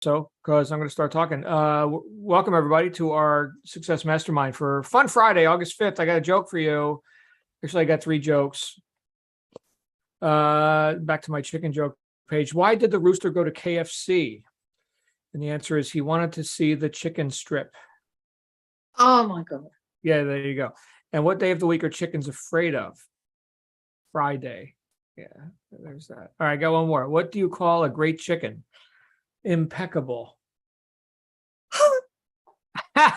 So, because I'm going to start talking. Welcome everybody to our Success Mastermind for Fun Friday, August 5th. I got a joke for you. Actually, I got 3 jokes. Back to my chicken joke page. Why did the rooster go to KFC? And the answer is he wanted to see the chicken strip. Oh my God. Yeah, there you go. And what day of the week are chickens afraid of? Friday. Yeah, there's that. All right, got one more. What do you call a great chicken? Impeccable. All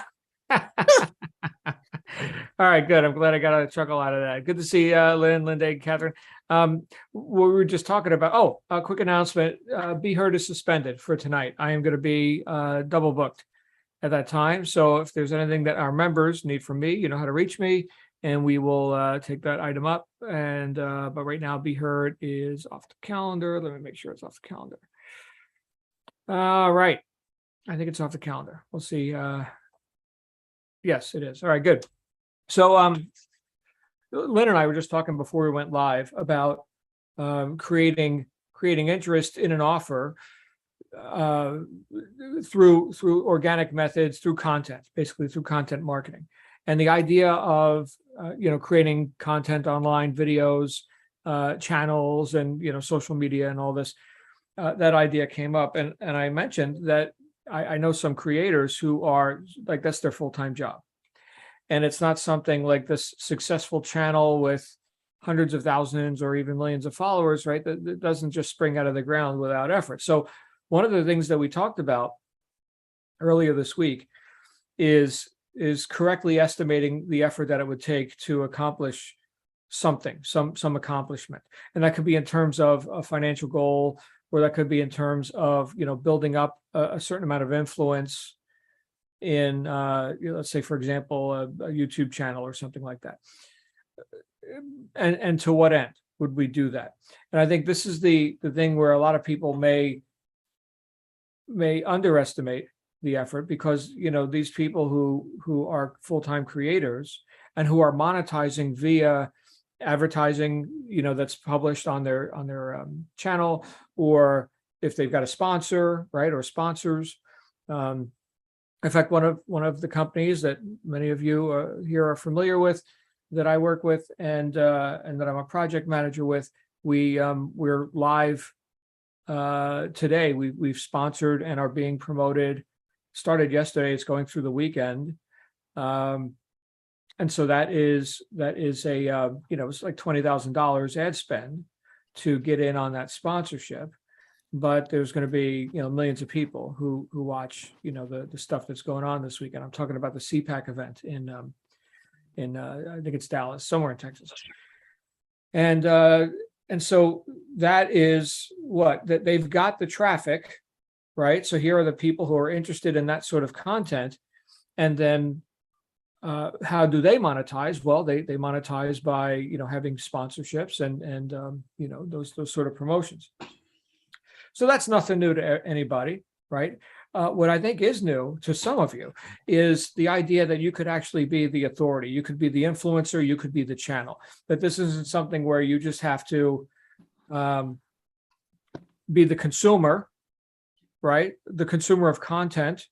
right, good. I'm glad I got a chuckle out of that. Good to see Lynn, Linda, and Catherine. What we were just talking about. Oh, a quick announcement. Be Heard is suspended for tonight. I am going to be double booked at that time. So if there's anything that our members need from me, you know how to reach me, and we will take that item up. And but right now, Be Heard is off the calendar. Let me make sure it's off the calendar. All right. I think it's off the calendar. We'll see. Yes, it is. All right, good. So Lynn and I were just talking before we went live about creating interest in an offer through organic methods, through content, basically through content marketing. And the idea of creating content online, videos, channels, and social media and all this. That idea came up, and I mentioned that I know some creators who are like, that's their full-time job. And it's not something like this successful channel with hundreds of thousands or even millions of followers, right? That doesn't just spring out of the ground without effort. So one of the things that we talked about earlier this week is correctly estimating the effort that it would take to accomplish something, some accomplishment. And that could be in terms of a financial goal, or that could be in terms of building up a certain amount of influence in let's say, for example, a YouTube channel or something like that. And to what end would we do that? And I think this is the thing where a lot of people may underestimate the effort, because these people who are full-time creators and who are monetizing via advertising that's published on their channel, or if they've got a sponsor, right, or sponsors. In fact, one of the companies that many of you here are familiar with, that I work with, and that I'm a project manager with, we're live today. We've sponsored and are being promoted. Started yesterday. It's going through the weekend. And so that is a it's like $20,000 ad spend to get in on that sponsorship. But there's going to be millions of people who watch the stuff that's going on this weekend. I'm talking about the CPAC event in I think it's Dallas, somewhere in Texas. And so that is that they've got the traffic, right? So here are the people who are interested in that sort of content, and then how do they monetize? Well, they monetize by having sponsorships and those sort of promotions. So that's nothing new to anybody, right? What I think is new to some of you is the idea that you could actually be the authority. You could be the influencer. You could be the channel. That this isn't something where you just have to be the consumer, right? The consumer of content,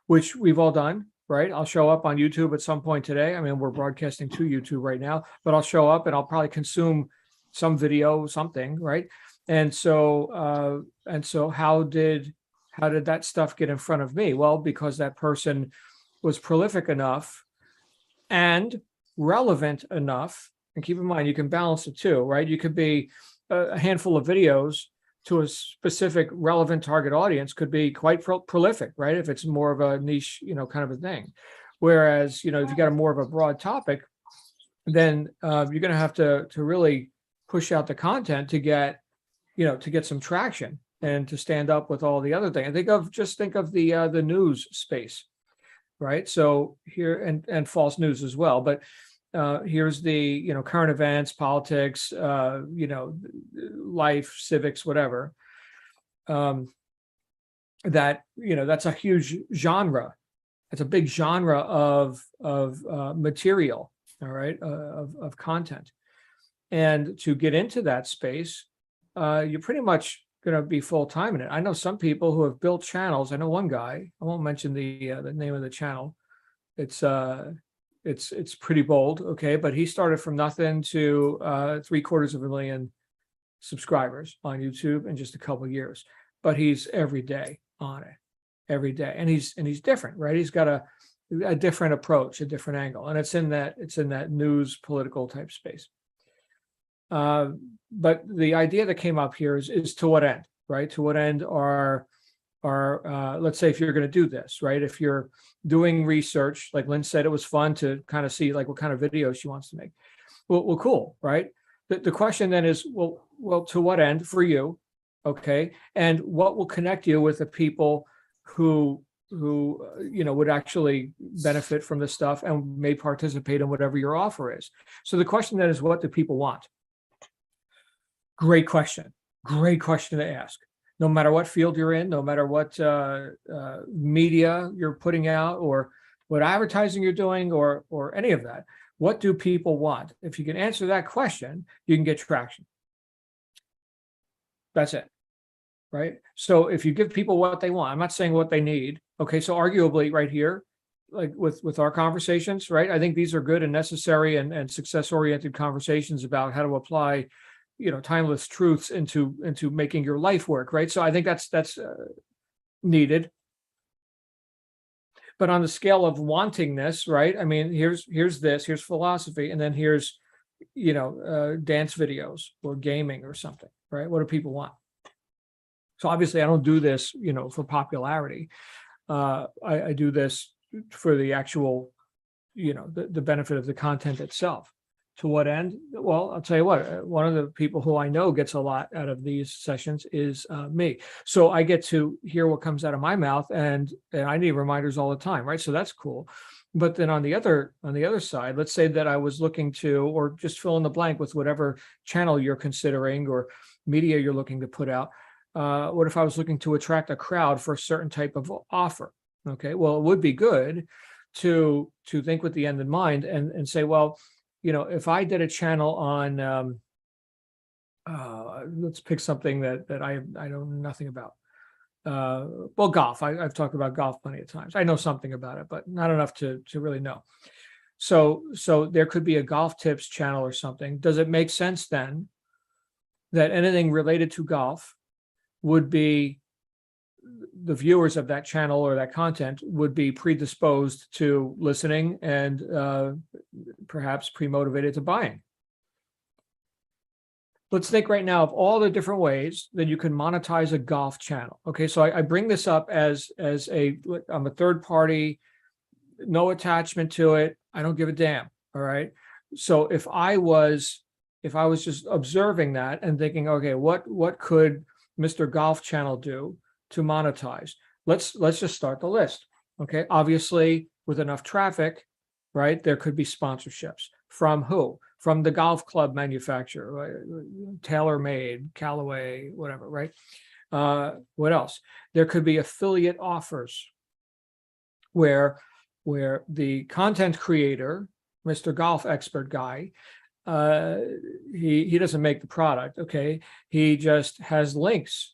which we've all done. Right. I'll show up on YouTube at some point today. I mean, we're broadcasting to YouTube right now, but I'll show up and I'll probably consume some video, something. Right. And so how did that stuff get in front of me? Well, because that person was prolific enough and relevant enough. And keep in mind, you can balance the two, right? You could be a handful of videos to a specific relevant target audience, could be quite prolific, right? If it's more of a niche, kind of a thing. Whereas, if you got a more of a broad topic, then you're going to have to really push out the content to get some traction and to stand up with all the other things. Just think of the news space, right? So here, and false news as well, but here's the current events, politics, life, civics, whatever. That that's a huge genre. It's a big genre of material, all right, of content. And to get into that space, you're pretty much going to be full time in it. I know some people who have built channels. I know one guy. I won't mention the name of the channel. It's pretty bold, okay, but he started from nothing to 750,000 subscribers on YouTube in just a couple of years. But he's every day on it, every day, and he's different, right? He's got a different approach, a different angle, and it's in that news political type space. But the idea that came up here is to what end, right? To what end are let's say if you're going to do this, right? If you're doing research, like Lynn said, it was fun to kind of see like what kind of videos she wants to make. Well, cool, right? The question then is, well, to what end for you, okay? And what will connect you with the people who would actually benefit from this stuff and may participate in whatever your offer is. So the question then is, what do people want? Great question to ask. No matter what field you're in, no matter what media you're putting out or what advertising you're doing or any of that, what do people want? If you can answer that question, you can get traction. That's it, right? So if you give people what they want, I'm not saying what they need. Okay, so arguably right here, like with our conversations, right? I think these are good and necessary and success-oriented conversations about how to apply timeless truths into making your life work, right? So I think that's needed. But on the scale of wanting this, right? I mean, here's philosophy, and then here's dance videos or gaming or something, right? What do people want? So obviously, I don't do this, for popularity. I do this for the actual, the benefit of the content itself. To what end? Well, I'll tell you what, one of the people who I know gets a lot out of these sessions is me. So I get to hear what comes out of my mouth, and I need reminders all the time, right? So that's cool. But then on the other side, let's say that I was looking to, or just fill in the blank with whatever channel you're considering or media you're looking to put out. What if I was looking to attract a crowd for a certain type of offer? Okay, well, it would be good to think with the end in mind and say, well, if I did a channel on, let's pick something that I know nothing about. Well, golf. I've talked about golf plenty of times. I know something about it, but not enough to really know. So there could be a golf tips channel or something. Does it make sense then that anything related to golf would be, the viewers of that channel or that content would be predisposed to listening and perhaps pre-motivated to buying? Let's think right now of all the different ways that you can monetize a golf channel. Okay, so I bring this up as I'm a third party, no attachment to it. I don't give a damn. All right. So if I was just observing that and thinking, okay, what could Mr. Golf Channel do to monetize? Let's just start the list. Okay, obviously with enough traffic, right, there could be sponsorships. From who? From the golf club manufacturer, right? TaylorMade, Callaway, whatever, right? What else? There could be affiliate offers where the content creator, Mr. Golf Expert guy, he doesn't make the product, okay? He just has links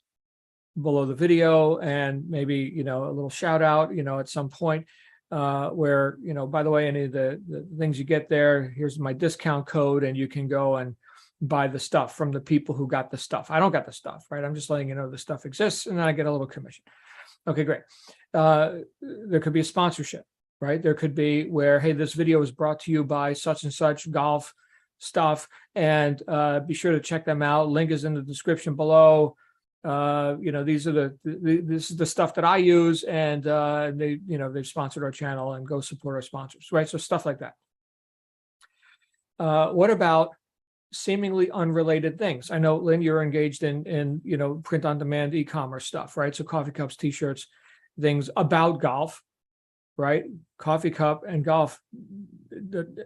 below the video and maybe, a little shout out, at some point where, by the way, any of the things you get there, here's my discount code and you can go and buy the stuff from the people who got the stuff. I don't got the stuff, right? I'm just letting you know the stuff exists and then I get a little commission. Okay, great. There could be a sponsorship, right? There could be where, hey, this video is brought to you by such and such golf stuff, and be sure to check them out. Link is in the description below. This is the stuff that I use, and they've sponsored our channel, and go support our sponsors, right? So stuff like that. What about seemingly unrelated things? I know, Lynn, you're engaged in print on demand e-commerce stuff, right? So coffee cups, t-shirts, things about golf, right? Coffee cup and golf.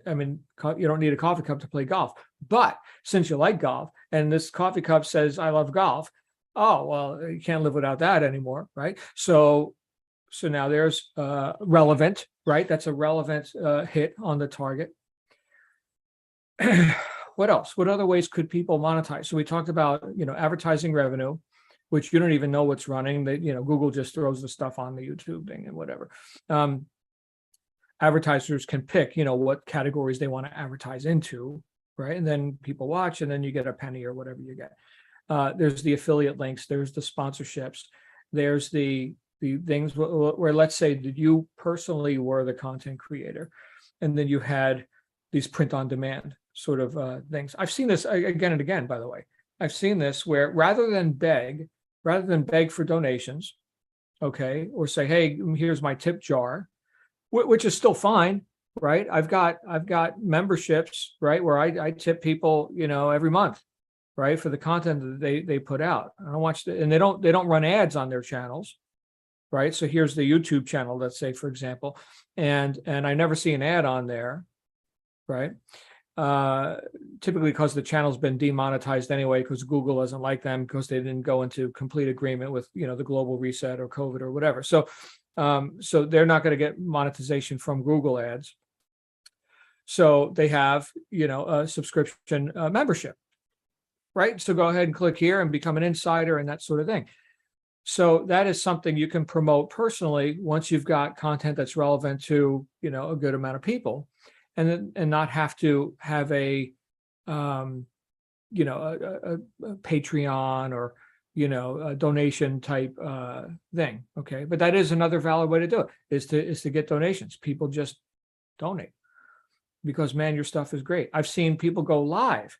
I mean, you don't need a coffee cup to play golf, but since you like golf and this coffee cup says, I love golf, oh, well, you can't live without that anymore, right? So now there's relevant, right? That's a relevant hit on the target. What else? What other ways could people monetize? So we talked about, advertising revenue. which you don't even know what's running. That, Google just throws the stuff on the YouTube thing and whatever. Advertisers can pick, what categories they want to advertise into, right? And then people watch, and then you get a penny or whatever you get. There's the affiliate links, there's the sponsorships, there's the things where let's say that you personally were the content creator, and then you had these print on demand sort of things. I've seen this again and again, by the way. I've seen this where rather than beg for donations, okay, or say, hey, here's my tip jar, which is still fine, right? I've got memberships, right, where I tip people, every month, right, for the content that they put out. I don't watch and they don't run ads on their channels, right? So here's the YouTube channel, let's say, for example, and I never see an ad on there, right? Typically because the channel's been demonetized anyway, because Google doesn't like them, because they didn't go into complete agreement with, the global reset or COVID or whatever. So they're not going to get monetization from Google ads. So they have, a subscription membership, right? So go ahead and click here and become an insider and that sort of thing. So that is something you can promote personally once you've got content that's relevant to, a good amount of people, and not have to have a Patreon or, a donation type thing. Okay. But that is another valid way to do it, is to get donations. People just donate because, man, your stuff is great. I've seen people go live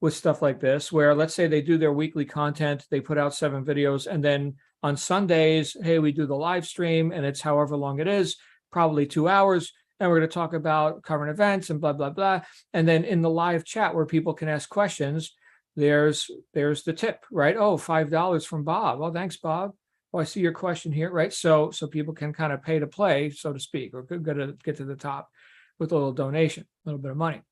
with stuff like this, where let's say they do their weekly content, they put out 7 videos, and then on Sundays, hey, we do the live stream, and it's however long it is, probably 2 hours, and we're going to talk about current events and blah, blah, blah. And then in the live chat where people can ask questions, there's the tip, right? Oh, $5 from Bob. Oh, thanks, Bob. Oh, I see your question here, right? So people can kind of pay to play, so to speak, or get to the top with a little donation, a little bit of money.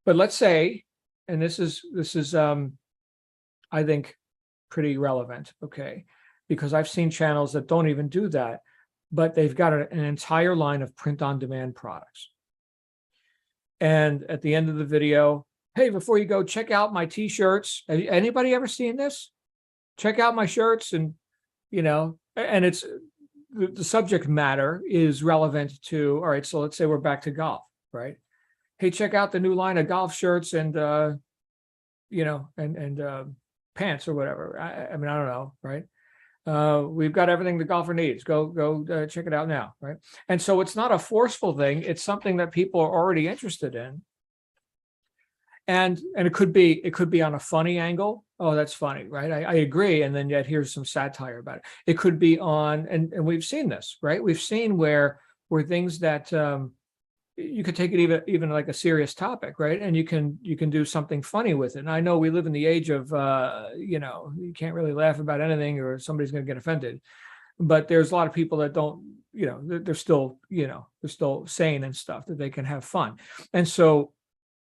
But let's say, and this is I think pretty relevant, okay, because I've seen channels that don't even do that, but they've got an entire line of print on demand products. And at the end of the video, hey, before you go, check out my t-shirts. Anybody ever seen this? Check out my shirts, and and it's the subject matter is relevant to, all right, so let's say we're back to golf, right? Hey, check out the new line of golf shirts and pants or whatever. I mean, I don't know, right? We've got everything the golfer needs. Go check it out now, right? And so it's not a forceful thing. It's something that people are already interested in. And it could be on a funny angle. Oh, that's funny, right? I agree. And then yet here's some satire about it. It could be on, and we've seen this, right? We've seen where things that you could take it even like a serious topic, right? And you can do something funny with it. And I know we live in the age of you can't really laugh about anything or somebody's going to get offended. But there's a lot of people that don't, they're still sane and stuff, that they can have fun. And so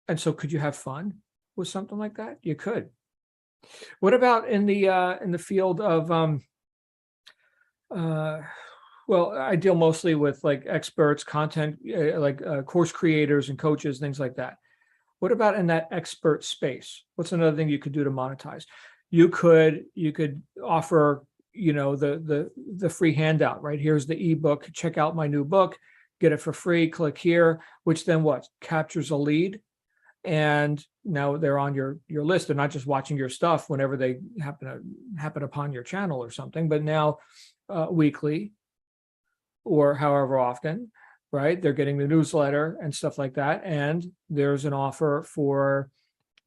could you have fun with something like that? You could. What about in the field of well, I deal mostly with like experts, content, course creators and coaches, things like that. What about in that expert space? What's another thing you could do to monetize? You could offer, the free handout, right? Here's the ebook. Check out my new book. Get it for free. Click here, which then captures a lead. And now they're on your list. They're not just watching your stuff whenever they happen upon your channel or something, but now weekly, or however often, right? They're getting the newsletter and stuff like that. And there's an offer for,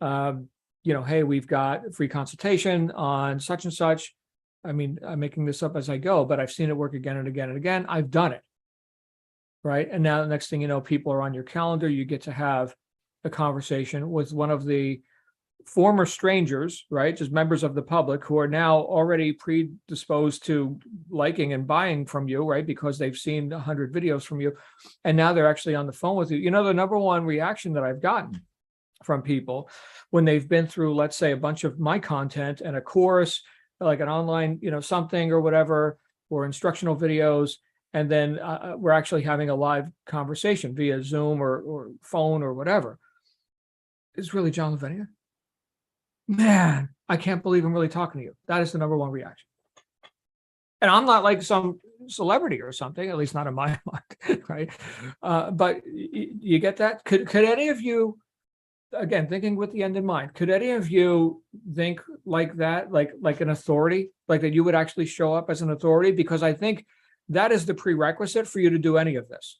hey, we've got a free consultation on such and such. I mean, I'm making this up as I go, but I've seen it work again and again and again. I've done it, right? And now the next thing you know, people are on your calendar. You get to have a conversation with one of the former strangers, right? Just members of the public who are now already predisposed to liking and buying from you, right? Because they've seen 100 videos from you. And now they're actually on the phone with you. The number one reaction that I've gotten from people when they've been through, let's say, a bunch of my content and a course, like an online, something or whatever, or instructional videos, and then we're actually having a live conversation via Zoom or phone or whatever, is really John Lavenia. man, I can't believe I'm really talking to you. That is the number one reaction. And I'm not like some celebrity or something, at least not in my mind, right? But you get that? Could any of you, again, thinking with the end in mind, could any of you think like that, like an authority, like that you would actually show up as an authority? Because I think that is the prerequisite for you to do any of this.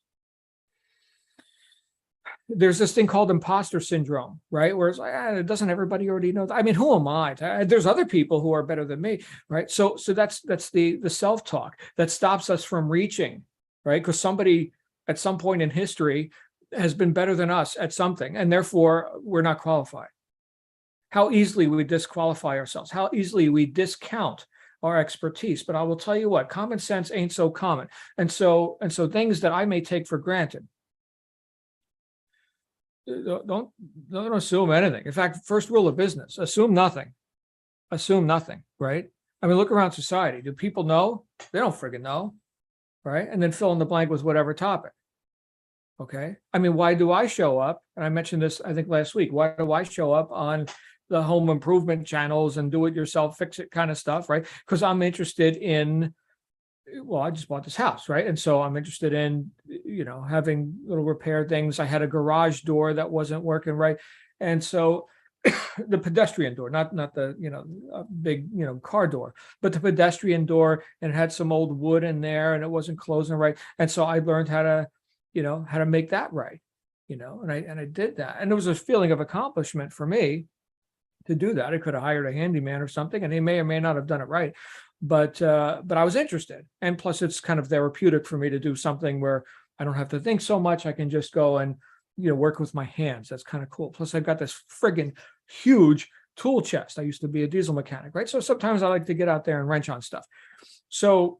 There's this thing called imposter syndrome, right? Where it's like, doesn't everybody already know that? I mean, who am I? There's other people who are better than me, right? So that's the self-talk that stops us from reaching, right? Because somebody at some point in history has been better than us at something, and therefore we're not qualified. How easily we disqualify ourselves, how easily we discount our expertise. But I will tell you what, common sense ain't so common. And so things that I may take for granted, don't assume anything. In fact, first rule of business, assume nothing. Assume nothing, right? I mean, look around society. Do people know? They don't friggin' know, right? And then fill in the blank with whatever topic. Okay. I mean, why do I show up? And I mentioned this, I think, last week. Why do I show up on the home improvement channels and do it yourself, fix it kind of stuff, right? Because I'm interested in, well, I just bought this house, right? And so I'm interested in, having little repair things. I had a garage door that wasn't working right. And so the pedestrian door, not the, big, car door, but the pedestrian door, and it had some old wood in there and it wasn't closing right. And so I learned how to make that right, and I did that. And there was a feeling of accomplishment for me to do that. I could have hired a handyman or something, and he may or may not have done it right. But I was interested. And plus it's kind of therapeutic for me to do something where I don't have to think so much. I can just go and, work with my hands. That's kind of cool. Plus I've got this friggin' huge tool chest. I used to be a diesel mechanic, right? So sometimes I like to get out there and wrench on stuff. But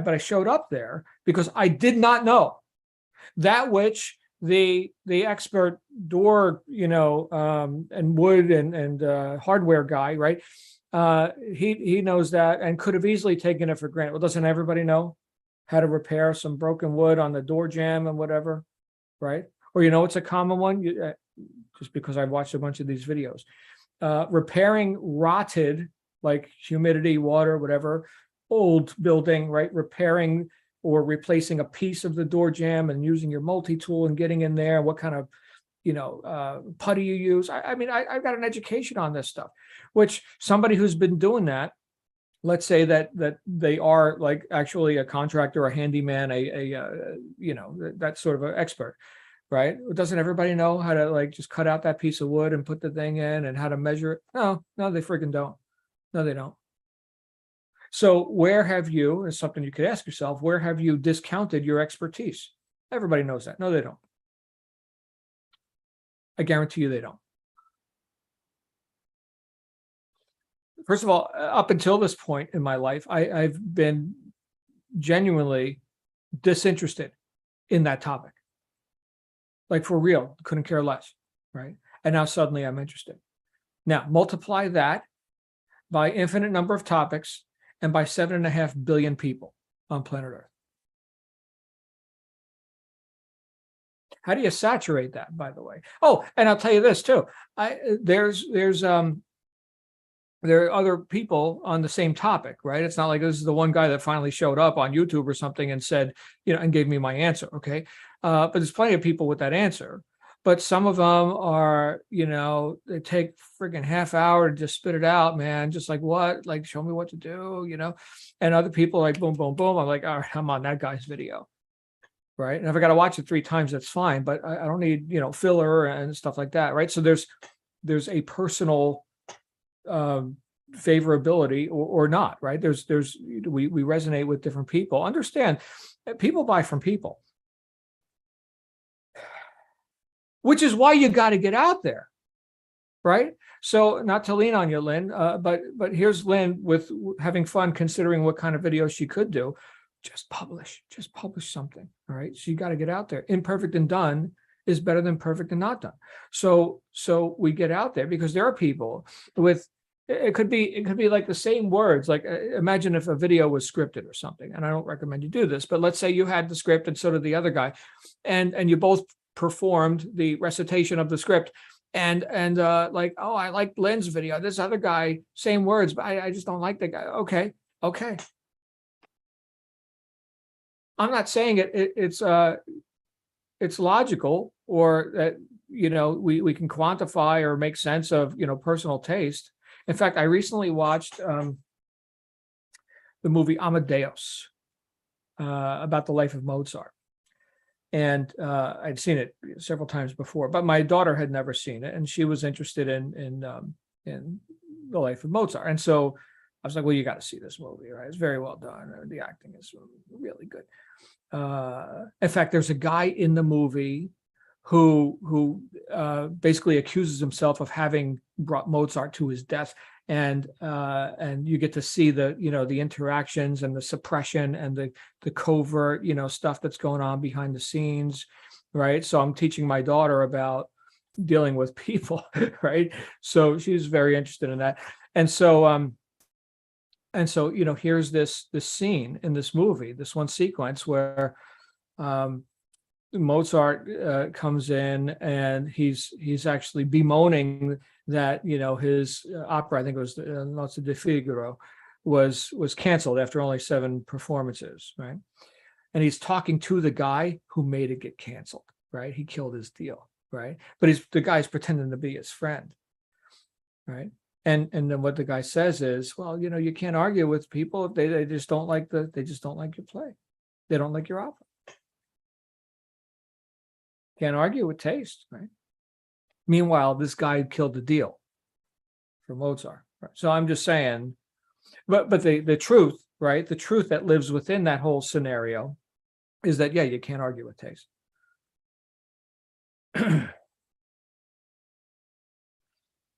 I showed up there because I did not know that which the expert door, and wood and hardware guy, right? He knows that and could have easily taken it for granted. Well, doesn't everybody know how to repair some broken wood on the door jamb and whatever, right? Or it's a common one, just because I've watched a bunch of these videos. Repairing rotted, like humidity, water, whatever, old building, right? Repairing or replacing a piece of the door jamb and using your multi-tool and getting in there, what kind of putty you use. I mean, I've got an education on this stuff, which somebody who's been doing that, let's say that they are like actually a contractor, a handyman, that sort of an expert, right? Doesn't everybody know how to like just cut out that piece of wood and put the thing in and how to measure it? No, they freaking don't. No, they don't. So where have you, is something you could ask yourself, where have you discounted your expertise? Everybody knows that. No, they don't. I guarantee you they don't. First of all, up until this point in my life, I've been genuinely disinterested in that topic. Like for real, couldn't care less, right? And now suddenly I'm interested. Now multiply that by infinite number of topics and by 7.5 billion people on planet Earth. How do you saturate that, by the way? Oh, and I'll tell you this too. There are other people on the same topic, right? It's not like this is the one guy that finally showed up on YouTube or something and said, and gave me my answer. Okay. But there's plenty of people with that answer. But some of them are, they take friggin' half hour to just spit it out, man. Just like, what? Like, show me what to do, And other people like, boom, boom, boom. I'm like, all right, I'm on that guy's video. Right. And if I got to watch it 3 times, that's fine. But I don't need, filler and stuff like that. Right. So there's a personal favorability or not. Right. We resonate with different people. Understand, people buy from people, which is why you got to get out there. Right. So not to lean on you, Lynn, but here's Lynn with having fun considering what kind of video she could do. Just publish something. All right. So you got to get out there. Imperfect and done is better than perfect and not done. So we get out there because there are people with, it could be like the same words. Like imagine if a video was scripted or something, and I don't recommend you do this, but let's say you had the script and so did the other guy, and you both performed the recitation of the script, and like, oh, I like Lynn's video. This other guy, same words, but I just don't like the guy. Okay. I'm not saying it's logical, or that, we can quantify or make sense of, personal taste. In fact, I recently watched the movie Amadeus, about the life of Mozart. And I'd seen it several times before, but my daughter had never seen it, and she was interested in the life of Mozart. And so I was like, well, you got to see this movie, right? It's very well done. The acting is really good. In fact, there's a guy in the movie who basically accuses himself of having brought Mozart to his death. And you get to see the interactions and the suppression and the covert, stuff that's going on behind the scenes, right? So I'm teaching my daughter about dealing with people, right? So she's very interested in that. And so here's this scene in this movie, this one sequence where Mozart comes in, and he's actually bemoaning that his opera, I think it was Nozze di Figaro, was canceled after only 7 performances, right? And he's talking to the guy who made it get canceled, right? He killed his deal, right? But the guy's pretending to be his friend, right? And then what the guy says is, well, you can't argue with people if they just don't like they just don't like your play, they don't like your opera. Can't argue with taste, right? Meanwhile, this guy killed the deal for Mozart. Right? So I'm just saying, but the truth, right? The truth that lives within that whole scenario is that, yeah, you can't argue with taste.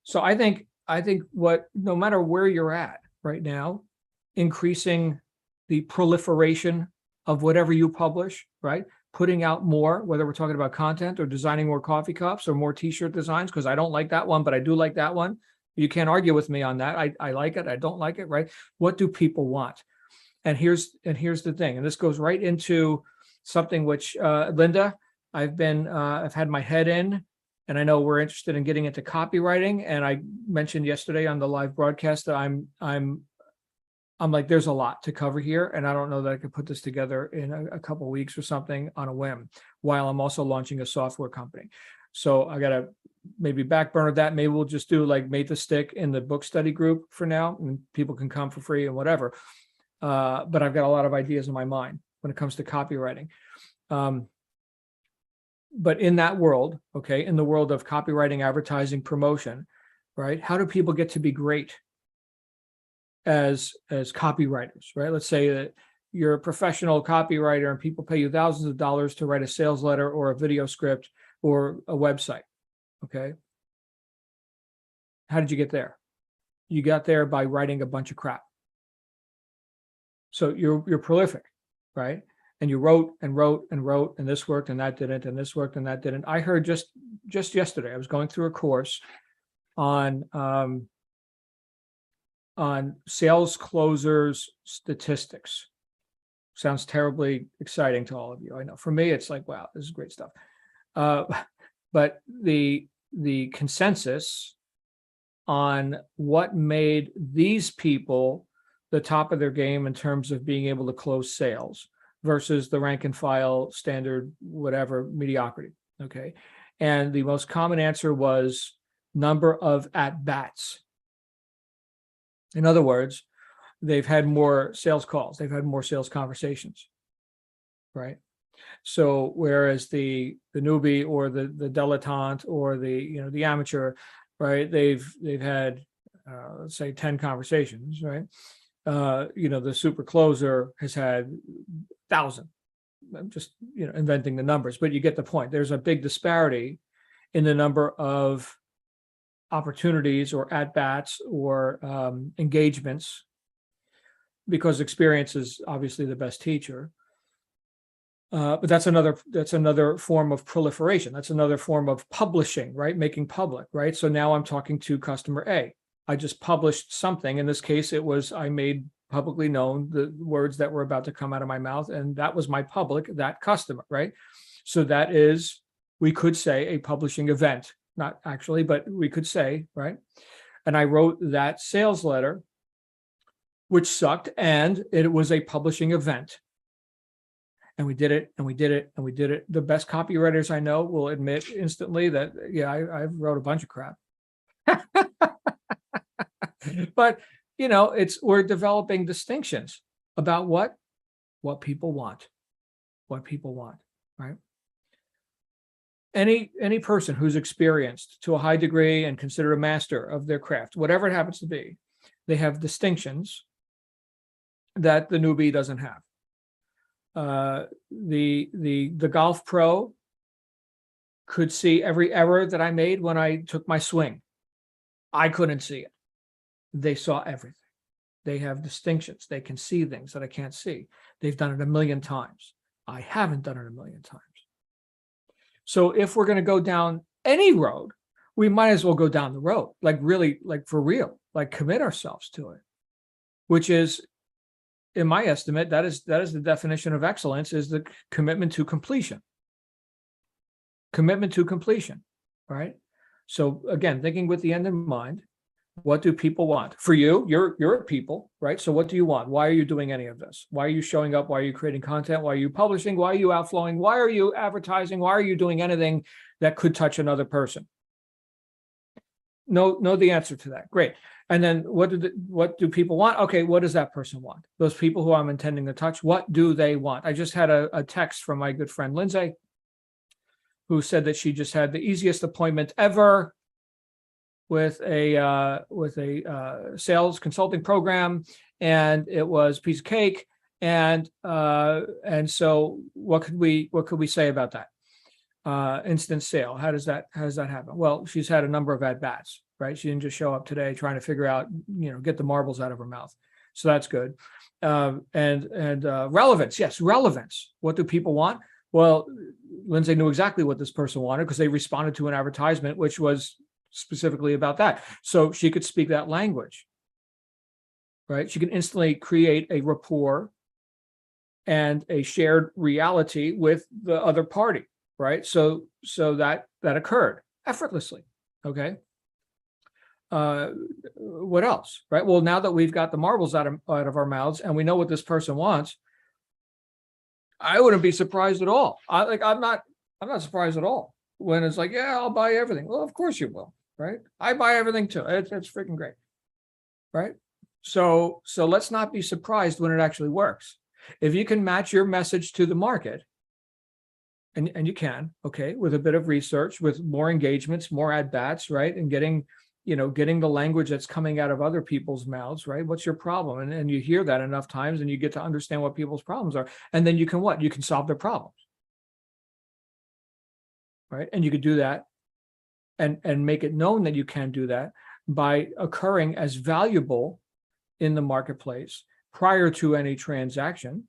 So I think no matter where you're at right now, increasing the proliferation of whatever you publish, right? Putting out more, whether we're talking about content or designing more coffee cups or more t-shirt designs, because I don't like that one, but I do like that one. You can't argue with me on that. I like it. I don't like it, right? What do people want? And here's the thing, and this goes right into something which, Linda, I've had my head in, and I know we're interested in getting into copywriting. And I mentioned yesterday on the live broadcast that I'm like, there's a lot to cover here, and I don't know that I could put this together in a couple of weeks or something on a whim, while I'm also launching a software company. So I got to maybe backburner that. Maybe we'll just do like Made to Stick in the book study group for now, and people can come for free and whatever. But I've got a lot of ideas in my mind when it comes to copywriting. But in that world, okay, in the world of copywriting, advertising, promotion, right? How do people get to be great as copywriters, right? Let's say that you're a professional copywriter and people pay you thousands of dollars to write a sales letter or a video script or a website. Okay. How did you get there? You got there by writing a bunch of crap. So you're prolific, right? And you wrote and wrote and wrote, and this worked and that didn't, and this worked and that didn't. I heard just yesterday, I was going through a course on sales closers statistics. Sounds terribly exciting to all of you. I know for me, it's like, wow, this is great stuff. But the consensus on what made these people the top of their game in terms of being able to close sales versus the rank and file standard, whatever, mediocrity. Okay. And the most common answer was number of at-bats. In other words, they've had more sales calls, they've had more sales conversations, right? So whereas the newbie or the dilettante or the amateur, right, they've had let's say 10 conversations, right? The super closer has had 1,000. I'm just inventing the numbers, but you get the point. There's a big disparity in the number of opportunities or at-bats or engagements, because experience is obviously the best teacher. But that's another form of proliferation. That's another form of publishing, right? Making public, right? So now I'm talking to customer A. I just published something. In this case, it was I made publicly known the words that were about to come out of my mouth, and that was my public, that customer, right? So that is, we could say, a publishing event not actually, but we could say, right? And I wrote that sales letter, which sucked, and it was a publishing event. And we did it, and we did it, and we did it. The best copywriters I know will admit instantly that, yeah, I wrote a bunch of crap. But, we're developing distinctions about what people want, right? Any person who's experienced to a high degree and considered a master of their craft, whatever it happens to be, they have distinctions that the newbie doesn't have. The golf pro could see every error that I made when I took my swing. I couldn't see it. They saw everything. They have distinctions. They can see things that I can't see. They've done it a million times. I haven't done it a million times. So if we're going to go down any road, we might as well go down the road, like really, like for real, like commit ourselves to it, which is, in my estimate, that is the definition of excellence, is the commitment to completion. Commitment to completion, right? So again, thinking with the end in mind, what do people want? For you, you're a people, right? So what do you want? Why are you doing any of this? Why are you showing up? Why are you creating content? Why are you publishing? Why are you outflowing? Why are you advertising? Why are you doing anything that could touch another person? Know the answer to that. Great. And then what do people want? Okay, what does that person want? Those people who I'm intending to touch, what do they want? I just had a text from my good friend Lindsay, who said that she just had the easiest appointment ever with a sales consulting program, and it was a piece of cake. And so what could we say about that? Instant sale. How does that happen? Well, she's had a number of at-bats, right? She didn't just show up today trying to figure out, get the marbles out of her mouth. So that's good. And relevance. Yes, relevance. What do people want? Well, Lindsay knew exactly what this person wanted because they responded to an advertisement, which was specifically about that. So she could speak that language, right? She can instantly create a rapport and a shared reality with the other party, right? So that occurred effortlessly. Okay. What else, right? Well, now that we've got the marbles out of our mouths and we know what this person wants, I wouldn't be surprised at all. I'm not surprised at all when it's like, yeah, I'll buy everything. Well, of course you will, right? I buy everything too. It's freaking great, right? So let's not be surprised when it actually works. If you can match your message to the market, and you can, okay, with a bit of research, with more engagements, more at-bats, right? And getting the language that's coming out of other people's mouths, right? What's your problem? And you hear that enough times and you get to understand what people's problems are. And then you can what? You can solve their problems, right? And you could do that and make it known that you can do that by occurring as valuable in the marketplace prior to any transaction.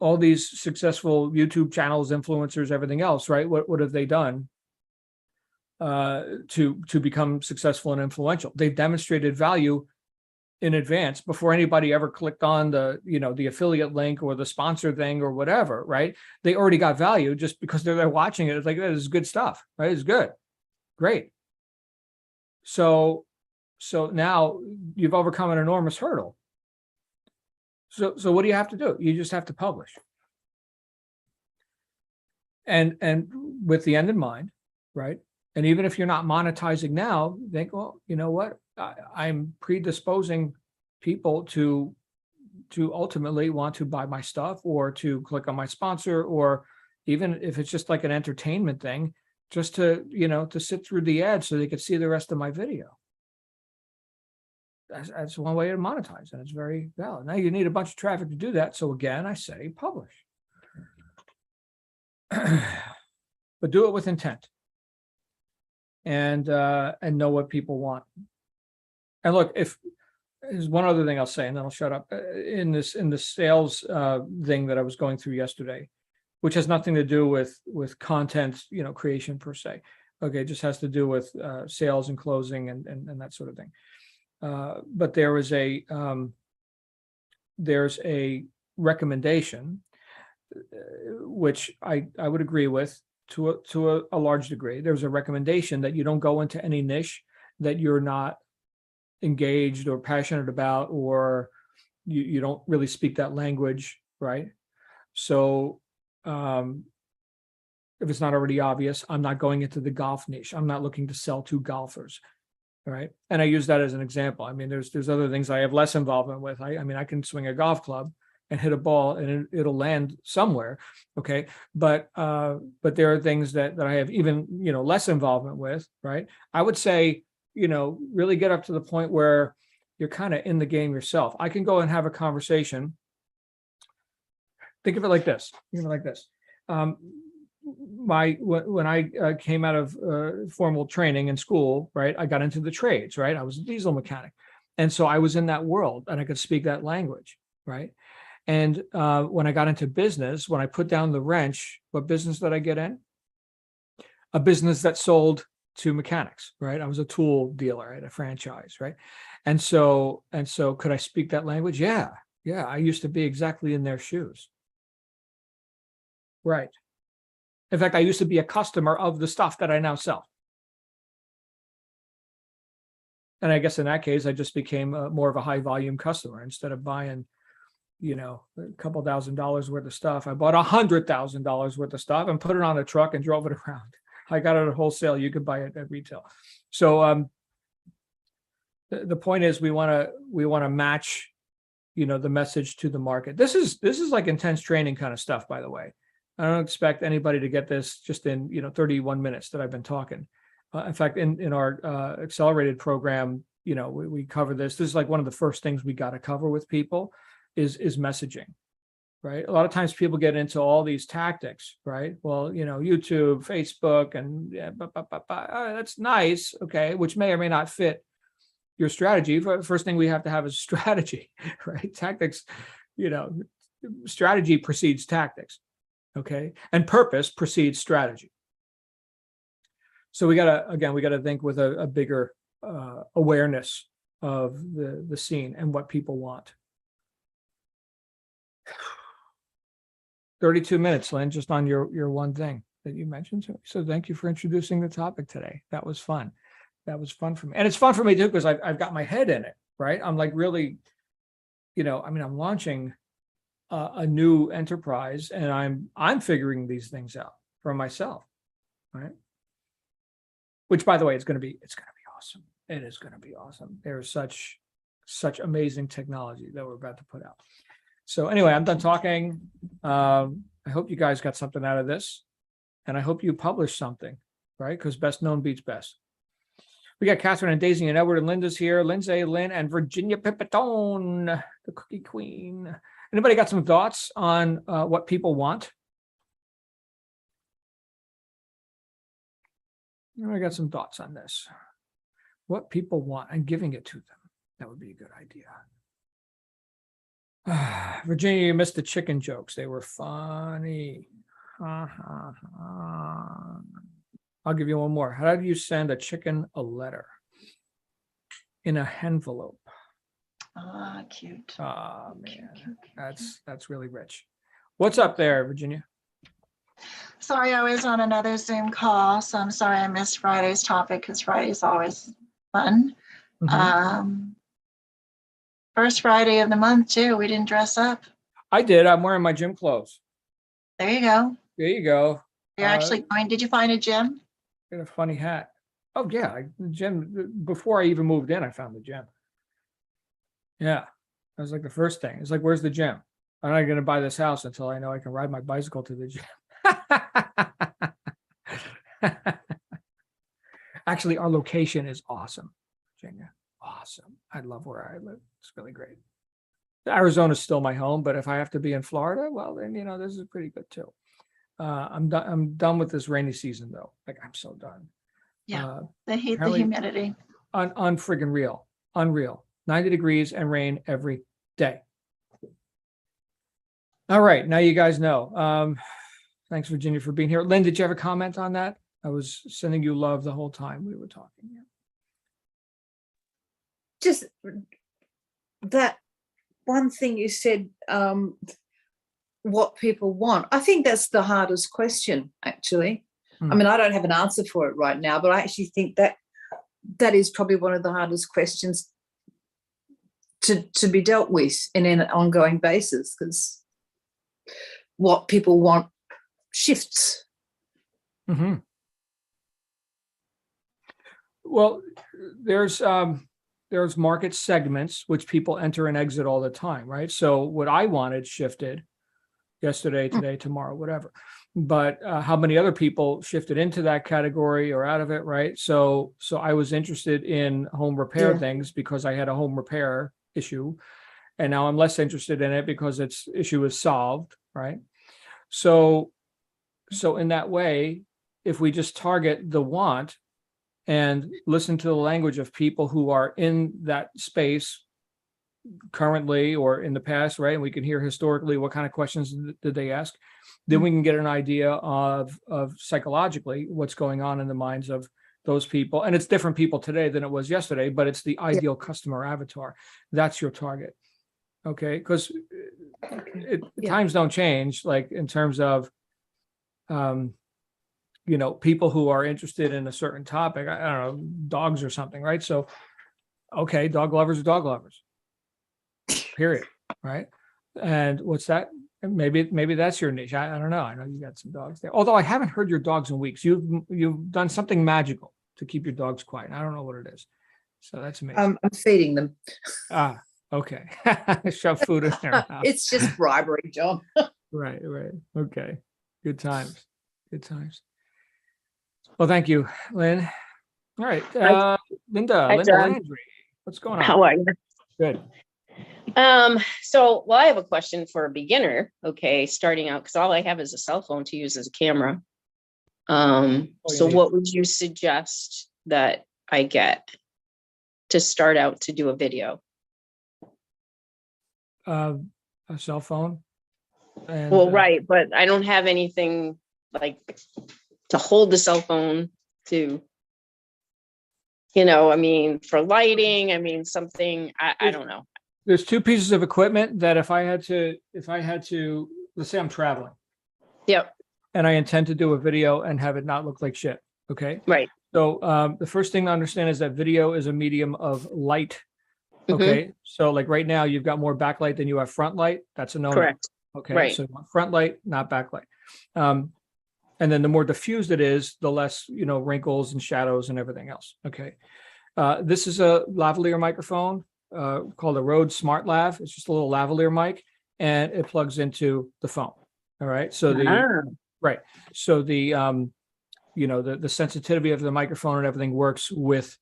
All these successful YouTube channels, influencers, everything else, right? What have they done to become successful and influential? They've demonstrated value in advance before anybody ever clicked on the affiliate link or the sponsor thing or whatever, right? They already got value just because they're watching it. It's like, this is good stuff, right? It's good, great. So now you've overcome an enormous hurdle. So what do you have to do? You just have to publish. And with the end in mind, right? And even if you're not monetizing now, think, well, you know what? I'm predisposing people to ultimately want to buy my stuff or to click on my sponsor, or even if it's just like an entertainment thing, just to sit through the ad so they could see the rest of my video. That's one way to monetize, and it's very valid. Now you need a bunch of traffic to do that. So again, I say publish, but do it with intent, and know what people want. And look, if there's one other thing I'll say, and then I'll shut up. In the sales thing that I was going through yesterday, which has nothing to do with content, creation per se. Okay, it just has to do with sales and closing and that sort of thing. But there's a recommendation, which I would agree with, to a large degree. There's a recommendation that you don't go into any niche that you're not engaged or passionate about, or you don't really speak that language, right? So if it's not already obvious, I'm not going into the golf niche. I'm not looking to sell to golfers, right? And I use that as an example. I mean, there's other things I have less involvement with. I mean, I can swing a golf club and hit a ball and it'll land somewhere, okay? But there are things that I have even, less involvement with, right? I would say, really get up to the point where you're kind of in the game yourself. I can go and have a conversation. Think of it like this. When I came out of formal training in school, right, I got into the trades, right? I was a diesel mechanic. And so I was in that world and I could speak that language, right? And when I got into business, when I put down the wrench, what business did I get in? A business that sold to mechanics, right? I was a tool dealer at a franchise, right? And so could I speak that language? Yeah. I used to be exactly in their shoes. Right. In fact, I used to be a customer of the stuff that I now sell. And I guess in that case, I just became more of a high volume customer. Instead of buying, a couple $1,000s worth of stuff, I bought $100,000 worth of stuff and put it on a truck and drove it around. I got it at wholesale. You could buy it at retail. So the point is, we want to match, the message to the market. This is like intense training kind of stuff, by the way. I don't expect anybody to get this just in 31 minutes that I've been talking. In fact, in our accelerated program, we cover this. This is like one of the first things we got to cover with people is messaging, right? A lot of times people get into all these tactics, right? Well, YouTube, Facebook, and that's nice, okay, which may or may not fit your strategy. First thing we have to have is strategy, right? Tactics, strategy precedes tactics. Okay. And purpose precedes strategy. So we got to think with a bigger awareness of the scene and what people want. 32 minutes, Lynn, just on your one thing that you mentioned. So thank you for introducing the topic today. That was fun. That was fun for me. And it's fun for me too, because I've got my head in it, right? I'm like really, I'm launching a new enterprise, and I'm figuring these things out for myself, right? Which, by the way, it's going to be awesome. It is going to be awesome. There's such amazing technology that we're about to put out. So anyway, I'm done talking. I hope you guys got something out of this, and I hope you publish something, right? Because best known beats best. We got Catherine and Daisy and Edward and Linda's here. Lindsay, Lynn, and Virginia Pipitone, the cookie queen. Anybody got some thoughts on what people want? I got some thoughts on this. What people want and giving it to them. That would be a good idea. Virginia, you missed the chicken jokes. They were funny. I'll give you one more. How do you send a chicken a letter? In an envelope. Ah, cute. Oh man, Cute. that's really rich. What's up there, Virginia? Sorry, I was on another Zoom call, so I'm sorry I missed Friday's topic because Friday's always fun. First Friday of the month too. We didn't dress up. I did. I'm wearing my gym clothes. There you go. There you go. You're actually going. Did you find a gym? Got a funny hat. Oh yeah, the gym. Before I even moved in, I found the gym. Yeah, that was like the first thing. It's like, where's the gym? I'm not going to buy this house until I know I can ride my bicycle to the gym. Actually, our location is awesome, Virginia. Awesome. I love where I live. It's really great. Arizona's still my home, but if I have to be in Florida, well, then, this is pretty good too. I'm done with this rainy season though. Like, I'm so done. Yeah, they hate the humidity. Unfriggin' real. Unreal. 90 degrees and rain every day. All right. Now you guys know. Thanks, Virginia, for being here. Lynn, did you have a comment on that? I was sending you love the whole time we were talking. Yeah. Just that one thing you said, what people want. I think that's the hardest question, actually. I mean, I don't have an answer for it right now, but I actually think that is probably one of the hardest questions to be dealt with in an ongoing basis, because what people want shifts. Mm-hmm. Well, there's market segments which people enter and exit all the time, right? So what I wanted shifted yesterday, today, tomorrow, whatever. But how many other people shifted into that category or out of it, right? So I was interested in home repair things because I had a home repair issue, and now I'm less interested in it because its issue is solved, right? So in that way, if we just target the want and listen to the language of people who are in that space currently or in the past, right? And we can hear historically what kind of questions did they ask. Then we can get an idea of psychologically what's going on in the minds of those people. And it's different people today than it was yesterday, but it's the ideal customer avatar. That's your target. Okay. Because times don't change, like in terms of, people who are interested in a certain topic. I don't know, dogs or something, right? So, okay, dog lovers are dog lovers. Period. Right. And what's that? Maybe that's your niche. I don't know. I know you got some dogs there. Although I haven't heard your dogs in weeks. You've done something magical to keep your dogs quiet. I don't know what it is. So that's amazing. I'm feeding them. Okay. Shove food in their mouth. It's just bribery, John. Right. Okay. Good times. Well, thank you, Lynn. All right. Linda Landry. What's going on? How are you? Good. So I have a question for a beginner. Okay, starting out, because all I have is a cell phone to use as a camera. So what would you suggest that I get to start out to do a video? A cell phone. And, well, right, but I don't have anything like to hold the cell phone to, for lighting. Something I don't know. There's two pieces of equipment that if I had to, let's say I'm traveling. Yep. And I intend to do a video and have it not look like shit. Okay. Right. So the first thing to understand is that video is a medium of light. Okay. So like right now you've got more backlight than you have front light. That's a no. Correct. Okay. Right. So front light, not backlight. And then the more diffused it is, the less, wrinkles and shadows and everything else. Okay. This is a lavalier microphone. Called a Rode Smartlav. It's just a little lavalier mic, and it plugs into the phone. All right. So So the sensitivity of the microphone and everything works with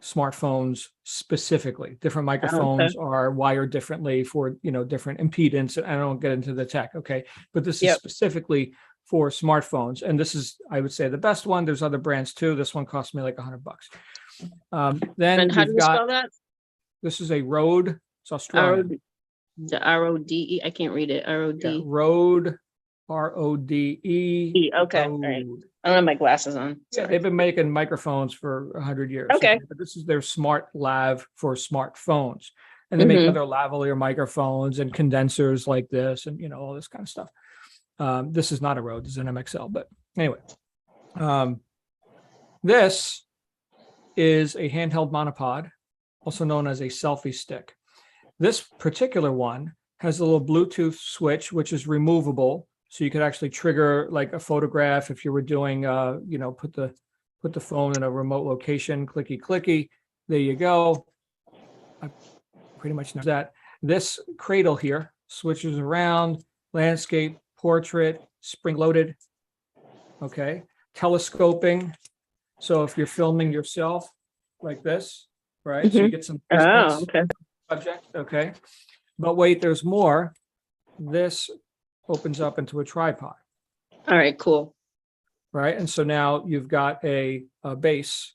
smartphones specifically. Different microphones are wired differently for different impedance. I don't get into the tech. Okay, but this is specifically for smartphones, and this is, I would say, the best one. There's other brands too. This one cost me like $100. Then and how do you spell that? This is a Rode. It's Australian. The R-O-D-E. I can't read it. R-O-D. Yeah, Rode, R-O-D-E. Okay. All right. I don't have my glasses on. Yeah, they've been making microphones for 100 years. Okay. But this is their Smartlav for smartphones. And they make other lavalier microphones and condensers like this and, all this kind of stuff. This is not a Rode. This is an MXL. But anyway, this is a handheld monopod, also known as a selfie stick. This particular one has a little Bluetooth switch, which is removable. So you could actually trigger like a photograph if you were doing, put the phone in a remote location, clicky. There you go. I pretty much know that. This cradle here switches around, landscape, portrait, spring-loaded. Okay. Telescoping. So if you're filming yourself like this, right? So you get some subject. Okay. But wait, there's more. This opens up into a tripod. All right, cool. Right. And so now you've got a base,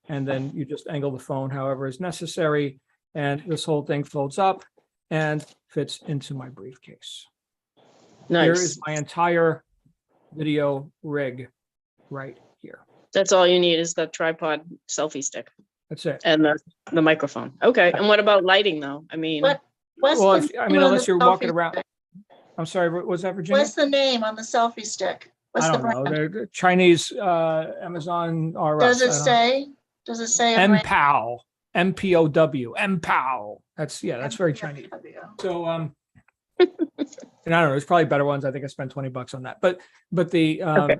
and then you just angle the phone however is necessary. And this whole thing folds up and fits into my briefcase. Nice. Here is my entire video rig right here. That's all you need is the tripod selfie stick. That's it. And the microphone. Okay. And what about lighting though? I mean, unless you're walking around. I'm sorry, what was that, Virginia? What's the name on the selfie stick? What's I the don't know. brand? They're Chinese, Amazon RS. Does it I don't- say? Does it say? a brand? MPOW, MPOW, MPOW. That's very Chinese. So, and I don't know, there's probably better ones. I think I spent $20 on that, but the, Okay.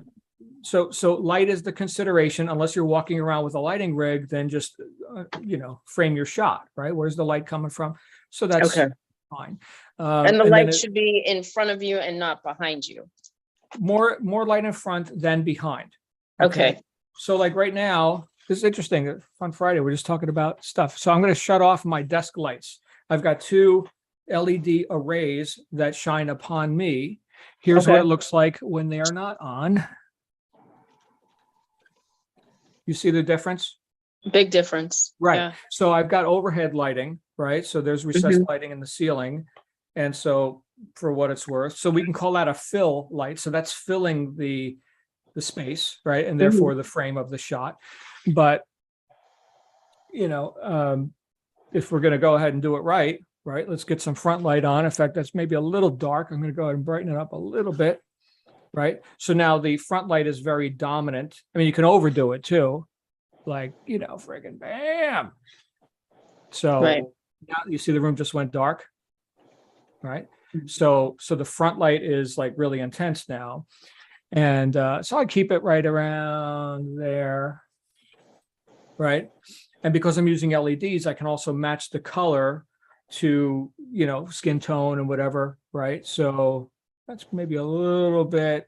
so light is the consideration. Unless you're walking around with a lighting rig, then just, frame your shot, right? Where's the light coming from? So that's Okay. fine. And the then light should be in front of you and not behind you. more light in front than behind. Okay. So like right now, this is interesting. On Friday, we're just talking about stuff. So I'm going to shut off my desk lights. I've got 2 LED arrays that shine upon me. Here's what Okay. it looks like when they are not on. You see the difference? Big difference. Right. Yeah. So I've got overhead lighting, right? So there's recessed lighting in the ceiling. And so for what it's worth, so we can call that a fill light. So that's filling the space, right? And therefore the frame of the shot. But, if we're going to go ahead and do it right, let's get some front light on. In fact, that's maybe a little dark. I'm going to go ahead and brighten it up a little bit, right? So now the front light is very dominant. I mean, you can overdo it too. Like, friggin' bam. So Right. now you see the room just went dark, right? So the front light is like really intense now. And so I keep it right around there, right? And because I'm using LEDs, I can also match the color to, skin tone and whatever, right? So that's maybe a little bit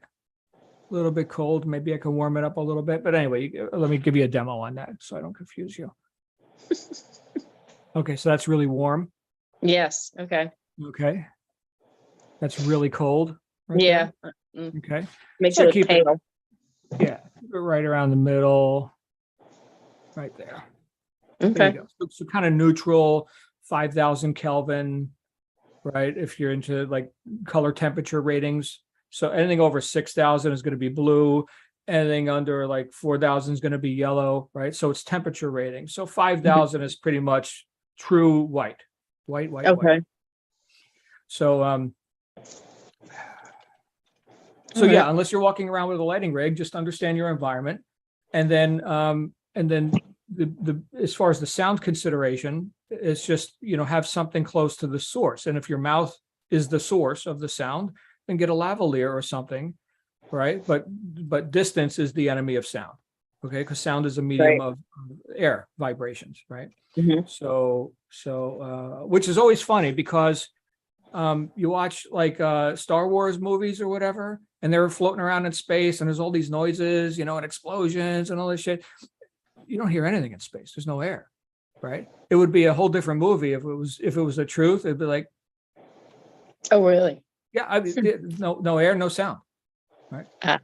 cold. Maybe I can warm it up a little bit. But anyway, let me give you a demo on that so I don't confuse you. Okay, so that's really warm. Yes. Okay. Okay. That's really cold. Right Yeah. there. Okay. Makes So it look keep it- pale. Yeah. Keep it right around the middle. Right there. There you Okay. go. So kind of neutral, 5,000 Kelvin, right? If you're into like color temperature ratings. So anything over 6,000 is going to be blue. Anything under like 4,000 is going to be yellow, right? So it's temperature rating. So 5,000 is pretty much true white. White. Okay. So, All yeah, right. unless you're walking around with a lighting rig, just understand your environment. And then the as far as the sound consideration, it's just, have something close to the source. And if your mouth is the source of the sound, then get a lavalier or something, right? But distance is the enemy of sound. Okay, because sound is a medium Right. of air vibrations, right? Mhm. So which is always funny because you watch like Star Wars movies or whatever, and they're floating around in space and there's all these noises, and explosions and all this shit. You don't hear anything in space. There's no air, right? It would be a whole different movie if it was the truth. It'd be like, Oh, really? yeah, no air, no sound, right? Ah.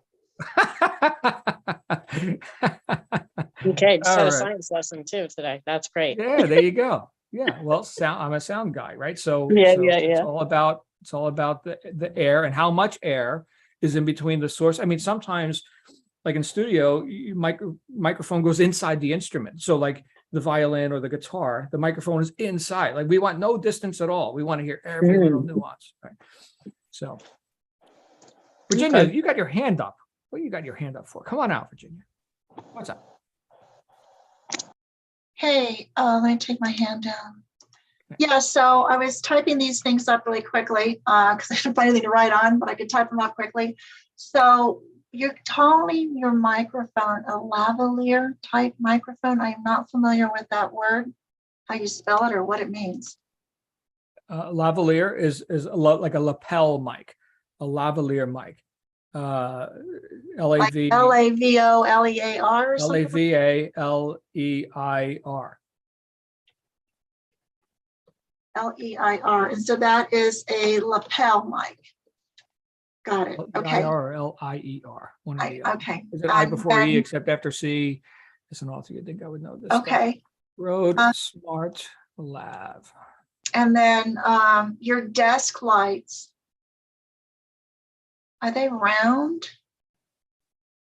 Okay. Just All had a right. science lesson too today. That's great. Yeah, there you go. Yeah, well, sound. I'm a sound guy, right? So Yeah. it's all about the air and how much air is in between the source. I mean, sometimes, like in studio, microphone goes inside the instrument. So like the violin or the guitar, the microphone is inside. Like we want no distance at all. We want to hear every little nuance, right? So, Virginia, Okay. you got your hand up. What you got your hand up for? Come on out, Virginia. What's up? Hey, let me take my hand down. Yeah, so I was typing these things up really quickly because I didn't find anything to write on, but I could type them up quickly. So you're calling your microphone a lavalier type microphone. I'm not familiar with that word, how you spell it or what it means. Lavalier is like a lapel mic, a lavalier mic. Like Lavolier or something. Lavalier. Leier. And so that is a lapel mic. Got it. Okay. Or Lier. One of the other. Okay. Is it I And before E then- except after C? It's an author. You'd think I would know this. Okay. Rode Smartlav. And then your desk lights, are they round?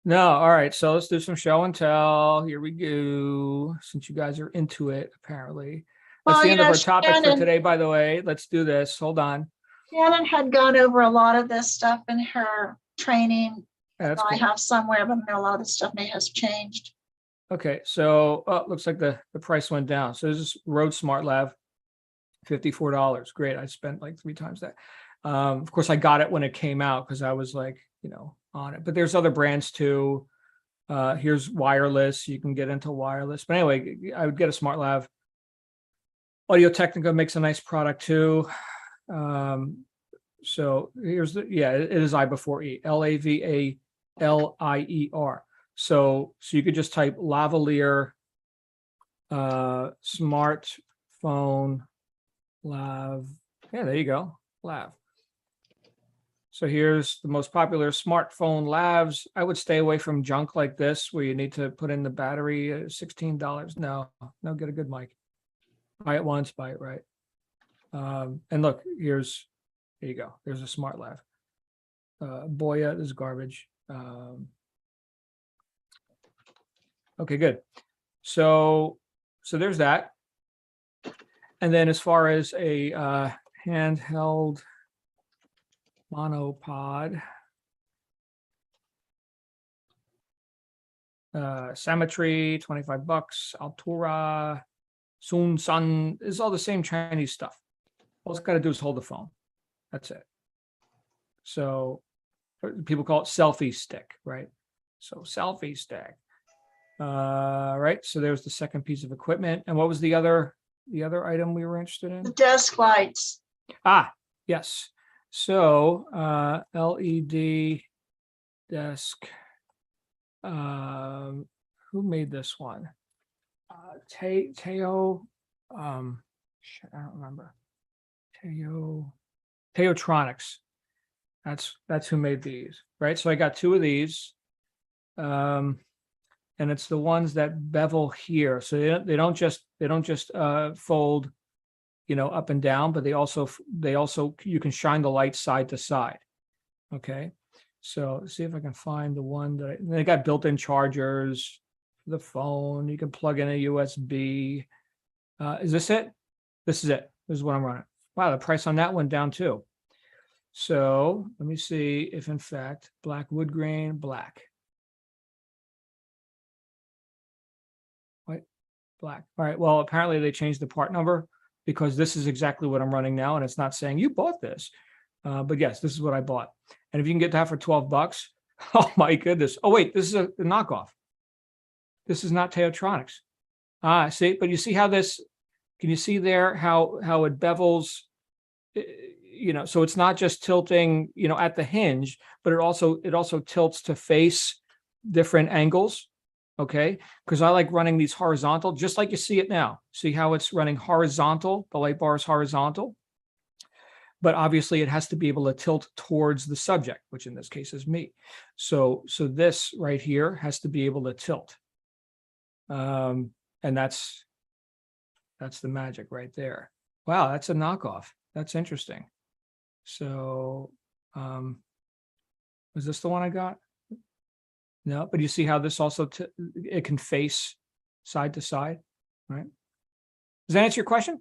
No, all right. So let's do some show and tell. Here we go. Since you guys are into it, apparently. That's Well, the you end of know, our topic for Shannon- today, by the way. Let's do this. Hold on. Shannon had gone over a lot of this stuff in her training That's I cool. have somewhere, but a lot of the stuff may has changed. Okay, so looks like the price went down. So this is Rode Smartlav, $54. Great. I spent like 3 times that. Of course, I got it when it came out because I was like, on it. But there's other brands too. Here's wireless. You can get into wireless. But anyway, I would get a Smartlav. Audio-Technica makes a nice product too. So here's it is I before E, Lavalier. So you could just type lavalier smartphone lav. Yeah, there you go, lav. So here's the most popular smartphone lavs. I would stay away from junk like this where you need to put in the battery, $16. No, get a good mic. Buy it once, buy it right. And look, there you go. There's a Smartlav. Boya, this is garbage. Okay, good. So there's that. And then as far as a handheld monopod, Symmetry, $25, Altura, Sun is all the same Chinese stuff. All it's got to do is hold the phone. That's it. So people call it selfie stick, right? So selfie stick. Right. So there's the second piece of equipment. And what was the other item we were interested in? The desk lights. Yes. So LED desk. Who made this one? Teo. I don't remember. Teotronics. That's who made these, right? So I got 2 of these. And it's the ones that bevel here. So they don't just fold, up and down, but they also you can shine the light side to side. Okay. So see if I can find the one that they got built-in chargers for the phone. You can plug in a USB. Is this it? This is it. This is what I'm running. Wow, the price on that went down too. So let me see if in fact black wood grain, black. White, black. All right. Well, apparently they changed the part number because this is exactly what I'm running now, and it's not saying you bought this. But yes, this is what I bought. And if you can get that for $12, oh my goodness. Oh wait, this is a knockoff. This is not Teotronics. See, but you see how this, can you see there how it bevels, so it's not just tilting, at the hinge, but it also tilts to face different angles. Okay. Because I like running these horizontal, just like you see it now. See how it's running horizontal? The light bar is horizontal. But obviously it has to be able to tilt towards the subject, which in this case is me. So this right here has to be able to tilt. And that's the magic right there. Wow, that's a knockoff. That's interesting. So was this the one I got? No, but you see how this also, it can face side to side, right? Does that answer your question?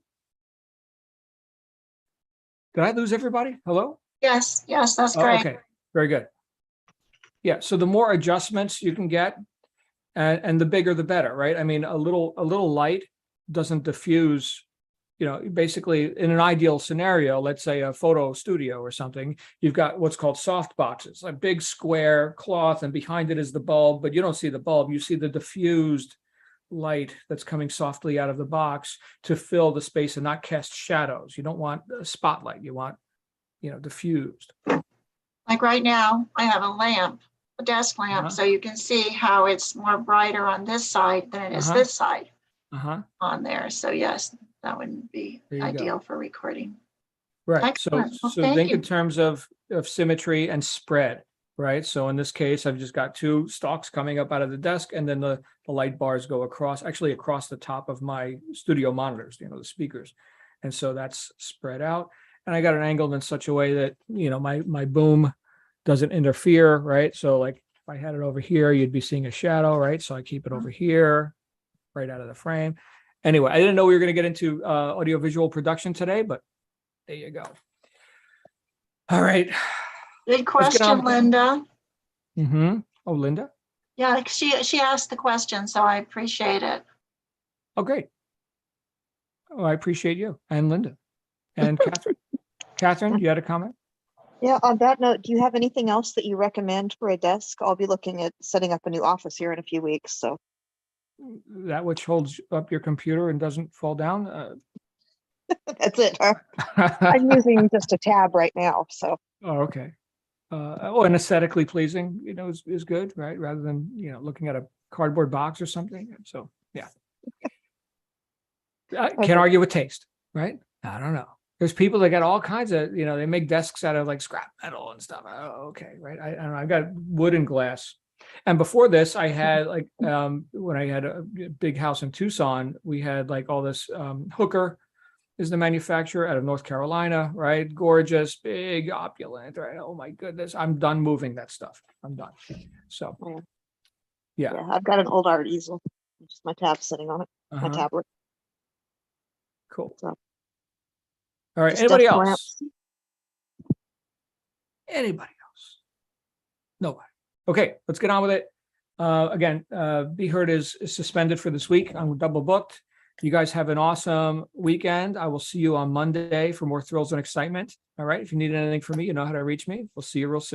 Did I lose everybody? Hello? Yes, that's Oh, great. okay, very good. Yeah, so the more adjustments you can get, and the bigger the better, right? I mean, a little light doesn't diffuse. Basically, in an ideal scenario, let's say a photo studio or something, you've got what's called soft boxes, a big square cloth, and behind it is the bulb, but you don't see the bulb. You see the diffused light that's coming softly out of the box to fill the space and not cast shadows. You don't want a spotlight. You want, diffused. Like right now, I have a lamp, a desk lamp, so you can see how it's more brighter on this side than it is this side on there. So yes, that wouldn't be ideal for recording. Right. Excellent. So think in terms of symmetry and spread, right? So in this case, I've just got 2 stalks coming up out of the desk, and then the light bars go across the top of my studio monitors, the speakers. And so that's spread out. And I got it angled in such a way that, my boom doesn't interfere, right? So like if I had it over here, you'd be seeing a shadow, right? So I keep it over here, right out of the frame. Anyway, I didn't know we were going to get into audiovisual production today, but there you go. All right. Good question, Linda. Mm-hmm. Oh, Linda. Yeah, she asked the question, so I appreciate it. Oh, great. Oh, I appreciate you and Linda and Catherine. Catherine, you had a comment? Yeah, on that note, do you have anything else that you recommend for a desk? I'll be looking at setting up a new office here in a few weeks, so. That which holds up your computer and doesn't fall down? That's it. Huh? I'm using just a tab right now, so. Oh, okay. And aesthetically pleasing, is good, right? Rather than, looking at a cardboard box or something. So, yeah. I Okay. can't argue with taste, right? I don't know. There's people that got all kinds of, they make desks out of like scrap metal and stuff. Oh, okay, right? I don't know. I got wood and glass. And before this, I had like, when I had a big house in Tucson, we had like all this Hooker is the manufacturer out of North Carolina, right? Gorgeous, big, opulent, right? Oh my goodness. I'm done moving that stuff. I'm done. So, yeah. Yeah, I've got an old art easel. Just my tab sitting on it, my Uh-huh. tablet. Cool. So, All right. just Anybody desk else? lamps. Anybody else? Nobody. Okay, let's get on with it. Again, Be Heard is suspended for this week. I'm double booked. You guys have an awesome weekend. I will see you on Monday for more thrills and excitement. All right. If you need anything from me, you know how to reach me. We'll see you real soon.